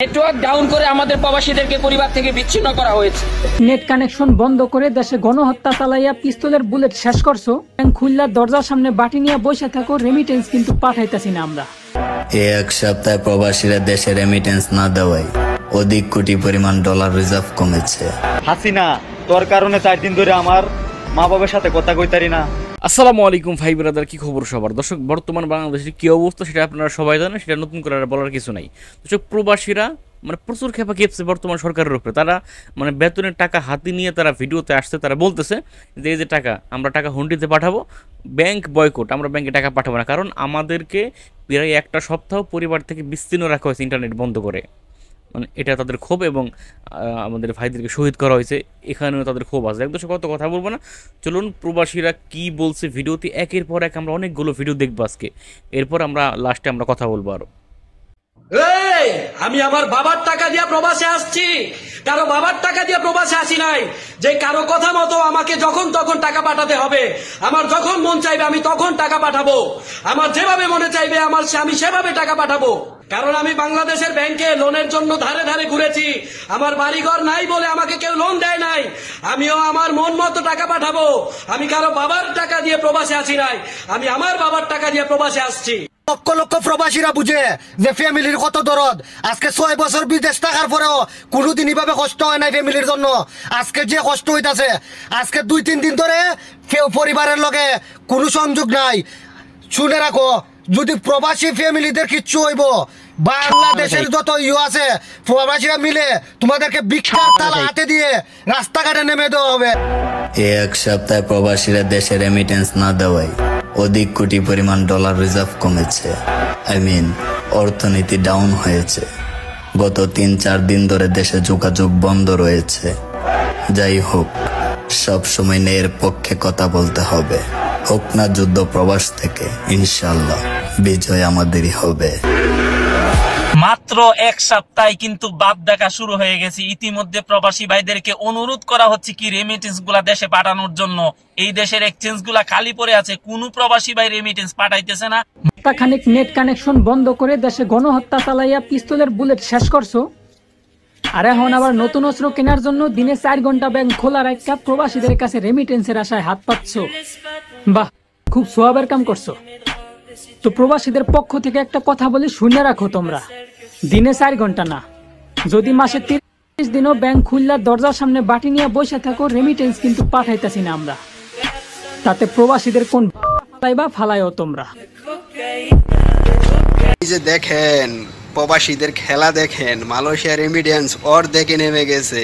Network down করে আমাদের প্রবাসীদেরকে পরিবার থেকে বিচ্ছিন্ন করা হয়েছে। নেট কানেকশন বন্ধ করে দেশে গণহত্যা চালাইয়া পিস্তলের বুলেট শেষ করছো। ব্যাংক খুললা দরজার সামনে বাটি নিয়ে বসে থাকো, রেমিটেন্স কিন্তু পাঠাইতেছি না আমরা। এক সপ্তাহে প্রবাসীরা দেশে রেমিটেন্স না দেওয়ায় অধিক কোটি পরিমাণ ডলার রিজার্ভ কমেছে। হাসিনা, তোর কারণে 4 দিন ধরে আমার মা বাবার সাথে কথা কইতারি না। আসসালামু আলাইকুম ভাই ব্রাদার, কি খবর সবার? দর্শক, বর্তমান বাংলাদেশের কি অবস্থা সেটা আপনারা সবাই জানেন, সেটা নতুন করে বলার কিছু নাই। দর্শক, প্রবাসীরা প্রচুর খেপা খেপছে বর্তমান সরকারের উপরে। তারা বেতনের টাকা হাতে নিয়ে তারা ভিডিওতে আসছে, তারা বলতেছে যে এই যে টাকা আমরা টাকা হুন্ডিতে পাঠাবো, ব্যাংক বয়কট, আমরা ব্যাংকে টাকা পাঠাবো না, কারণ আমাদেরকে প্রায় একটা সপ্তাহ পরিবার থেকে বিচ্ছিন্ন রাখা হয়েছে ইন্টারনেট বন্ধ করে। এটা তাদের ক্ষোভ, এবং আমাদের ভাইদেরকে শহীদ করা হয়েছে, এখানেও তাদের ক্ষোভ আছে। একদম কত কথা বলবো না, চলুন প্রবাসীরা কি বলছে ভিডিওতে একের পর এক আমরা অনেকগুলো ভিডিও দেখবো আজকে, এরপর আমরা লাস্টে আমরা কথা বলবো। আরো আমি আমার বাবার টাকা দিয়ে প্রবাসে আসছি, কারো বাবার টাকা দিয়ে প্রবাসে আসি নাই যে কারো কথা মতো আমাকে যখন তখন টাকা পাঠাতে হবে। আমার যখন মন চাইবে আমি তখন টাকা পাঠাবো, আমার যেভাবে মনে চাইবে আমি সেভাবে টাকা পাঠাবো। কারণ আমি বাংলাদেশের ব্যাংকে লোনের জন্য ধারে ধারে ঘুরেছি, আমার বাড়িঘর নাই বলে আমাকে কেউ লোন দেয় নাই, আমিও আমার মন মতো টাকা পাঠাবো। আমি কারো বাবার টাকা দিয়ে প্রবাসে আসি নাই, আমি আমার বাবার টাকা দিয়ে প্রবাসে আসছি। লক্ষ লক্ষ প্রবাসীরা বুঝে যে ফ্যামিলির কত দরদ। আজকে 6 বছর বিদেশ থাকার পরেও কোনোদিন এভাবে কষ্ট হয় নাই ফ্যামিলির জন্য। আজকে যে কষ্ট হইতাছে, আজকে 2-3 দিন ধরে পরিবারের লগে কোনো সংযোগ নাই। শুনে রাখো, যদি প্রবাসী ফ্যামিলিদের কিচ্ছু হইব, বাংলাদেশের যত আছে প্রবাসীরা মিলে তোমাদেরকে ভিক্ষার থালা হাতে দিয়ে রাস্তাঘাটে নেমে দেওয়া হবে। এক সপ্তাহে প্রবাসীরা দেশে রেমিটেন্স না দেওয়ায় অধিক কোটি পরিমাণ ডলার রিজার্ভ কমেছে। অর্থনীতি ডাউন হয়েছে। গত 3-4 দিন ধরে দেশে যোগাযোগ বন্ধ রয়েছে। যাই হোক, সব সময় ন্যায়ের পক্ষে কথা বলতে হবে। হোক না যুদ্ধ প্রবাস থেকে, ইনশাল্লাহ বিজয় আমাদেরই হবে। মাত্র 1 সপ্তাহে কিন্তু বাপ দেখা শুরু হয়ে গেছে। ইতিমধ্যে প্রবাসী ভাইদেরকে অনুরোধ করা হচ্ছে কি রেমিটেন্স গুলা দেশে পাঠানোর জন্য। এই দেশের এক্সচেঞ্জ গুলা খালি পড়ে আছে, কোন প্রবাসী ভাই রেমিটেন্স পাঠাইতেছে না। খানিক নেট কানেকশন বন্ধ করে দেশে গণহত্যা চালাইয়া পিস্তলের বুলেট শেষ করছো, আর এখন আবার নতুন অস্ত্র কেনার জন্য দিনে 4 ঘন্টা ব্যাংক খোলা রাখা প্রবাসীদের কাছে রেমিটেন্সের আশায় হাত পাচ্ছ। বাহ, খুব সোয়াবের কাম করছো। তো প্রবাসীদের পক্ষ থেকে একটা কথা বলে শুনে রাখো, তোমরা দিনে 4 ঘন্টা না, যদি মাসে 30 দিনও ব্যাংক খুললা দরজার সামনে বাটি নিয়ে বসে থাকো, রেমিটেন্স কিন্তু পাঠাইতেছি না আমরা। তাতে প্রবাসীদের কোন ফালাইও তোমরা। এই যে দেখেন প্রবাসীদের খেলা, দেখেন মালয়েশিয়া রেমিটেন্স দেখে নেমে গেছে,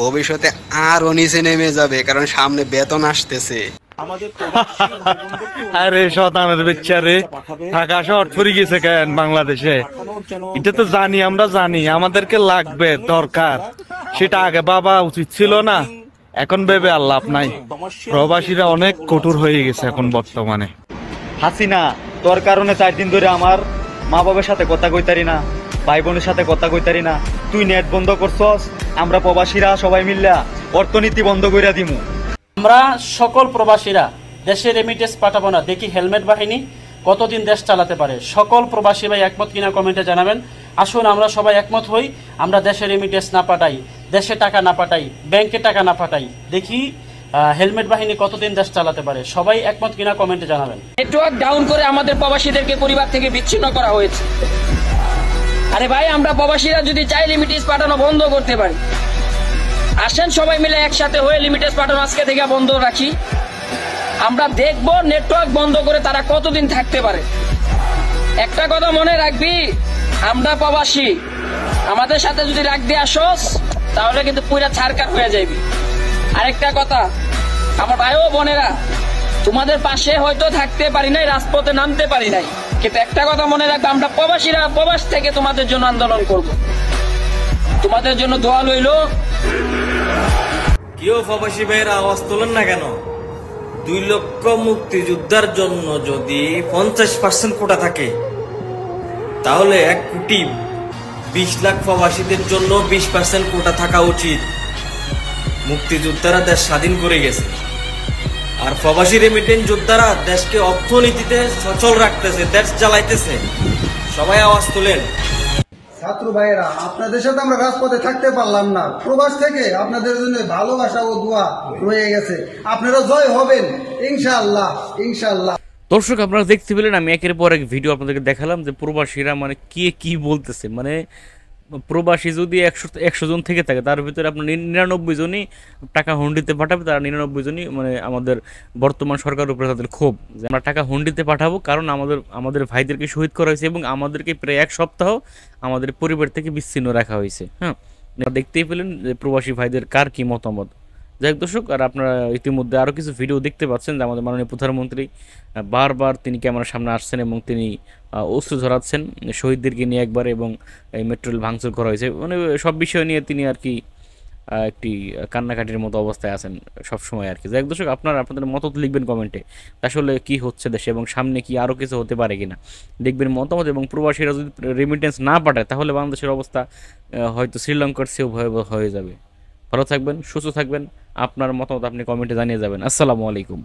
ভবিষ্যতে আরো নিচে নেমে যাবে, কারণ সামনে বেতন আসতেছে। আরে শতানের বেচারে ঢাকা শহর ছড়ি গেছে কেন বাংলাদেশে? এটা তো জানি, আমরা জানি আমাদেরকে লাগবে, দরকার, সেটা আগে ভাবা উচিত ছিল না। এখন ভেবে আর লাভ নাই, প্রবাসীরা অনেক কঠোর হয়ে গেছে এখন বর্তমানে। হাসিনা, তোর কারণে 4 দিন ধরে আমার মা বাবার সাথে কথা কইতারি না, ভাই বোনের সাথে কথা কইতারি না। তুই নেট বন্ধ করছস, আমরা প্রবাসীরা সবাই মিল্লা অর্থনীতি বন্ধ কইরা দিমু। আমরা সকল প্রবাসীরা দেশে রেমিটেন্স পাঠাবো না, দেখি হেলমেট বাহিনী কতদিন দেশ চালাতে পারে। সকল প্রবাসী ভাই একমত কিনা কমেন্টে জানাবেন। আসুন আমরা সবাই একমত হই, আমরা দেশে রেমিটেন্স না পাঠাই, দেশে টাকা না পাঠাই, ব্যাংকে টাকা না পাঠাই, দেখি হেলমেট বাহিনী কতদিন দেশ চালাতে পারে। সবাই একমত কিনা কমেন্টে জানাবেন। নেটওয়ার্ক ডাউন করে আমাদের প্রবাসীদেরকে পরিবার থেকে বিচ্ছিন্ন করা হয়েছে। আরে ভাই, আমরা প্রবাসীরা যদি চাই লিমিটেন্স পাঠানো বন্ধ করতে পারি, আসেন সবাই মিলে একসাথে হয়ে লিমিটেন্স পাঠানো আজকে থেকে বন্ধ রাখি। আমরা দেখব নেটওয়ার্ক বন্ধ করে তারা কতদিন থাকতে পারে। একটা কথা মনে রাখবি, আমরা প্রবাসী, আমাদের সাথে যদি রাখ দিয়ে আসোস তাহলে কিন্তু পুরা ছারকার হয়ে যাবি। আরেকটা কথা, আমার ভাই ও বোনেরা, তোমাদের পাশে হয়তো থাকতে পারি নাই, রাজপথে নামতে পারি নাই, কিন্তু একটা কথা মনে রাখবে, আমরা প্রবাসীরা প্রবাস থেকে তোমাদের জন্য আন্দোলন করব। তোমাদের জন্য দোয়া লইল। কেউ প্রবাসী ভাইয়েরা আওয়াজ তোলেন না কেন? 2 লক্ষ মুক্তিযোদ্ধার জন্য যদি 50% কোটা থাকে, তাহলে 1,20,00,000 প্রবাসীদের জন্য 20% কোটা থাকা উচিত। মুক্তিযোদ্ধারা দেশ স্বাধীন করে গেছে, আর প্রবাসী রেমিটেন্স যোদ্ধারা দেশকে অর্থনীতিতে সচল রাখতেছে, দেশ চালাইতেছে। সবাই আওয়াজ তোলেন। ছাত্র ভাইয়েরা, আপনাদের সাথে আমরা রাজপথে থাকতে পারলাম না, প্রবাস থেকে আপনাদের জন্য ভালোবাসা ও দোয়া রয়ে গেছে। আপনারা জয় হবেন ইনশাআল্লাহ, ইনশাআল্লাহ। দর্শক আপনারা দেখতে পেলেন, আমি একের পর এক ভিডিও আপনাদেরকে দেখালাম যে প্রবাসীরা মানে কে কি বলতেছে। মানে প্রবাসী যদি 100 জন থেকে থাকে, তার ভিতরে আপনার 99 জনই টাকা হুন্ডিতে পাঠাবে, তারা 99 জনই মানে আমাদের বর্তমান সরকারের উপরে তাদের ক্ষোভ যে আমরা টাকা হুন্ডিতে পাঠাবো, কারণ আমাদের ভাইদেরকে শহীদ করা হয়েছে এবং আমাদেরকে প্রায় 1 সপ্তাহ আমাদের পরিবার থেকে বিচ্ছিন্ন রাখা হয়েছে। হ্যাঁ, দেখতেই পেলেন যে প্রবাসী ভাইদের কার কি মতামত। যাই হোক দর্শক, আর আপনারা ইতিমধ্যে আরও কিছু ভিডিও দেখতে পাচ্ছেন যে আমাদের মাননীয় প্রধানমন্ত্রী বারবার তিনি ক্যামেরার সামনে আসছেন এবং তিনি অস্ত্র ধরাচ্ছেন শহীদদেরকে নিয়ে একবার, এবং এই মেট্রো রেল ভাঙচুর করা হয়েছে, মানে সব বিষয় নিয়ে তিনি আর কি একটি কান্নাকাটির মতো অবস্থায় আছেন সবসময় আর কি। যাই হোক দর্শক, আপনাদের মতামত লিখবেন কমেন্টে আসলে কি হচ্ছে দেশে এবং সামনে কি আরও কিছু হতে পারে কিনা দেখবেন মতামত। এবং প্রবাসীরা যদি রেমিটেন্স না পাঠায় তাহলে বাংলাদেশের অবস্থা হয়তো শ্রীলঙ্কার চেয়েও ভয়াবহ হয়ে যাবে। ভালো থাকবেন, সুস্থ থাকবেন, আপনার মতামত আপনি কমেন্টে জানিয়ে যাবেন। আসসালামু আলাইকুম।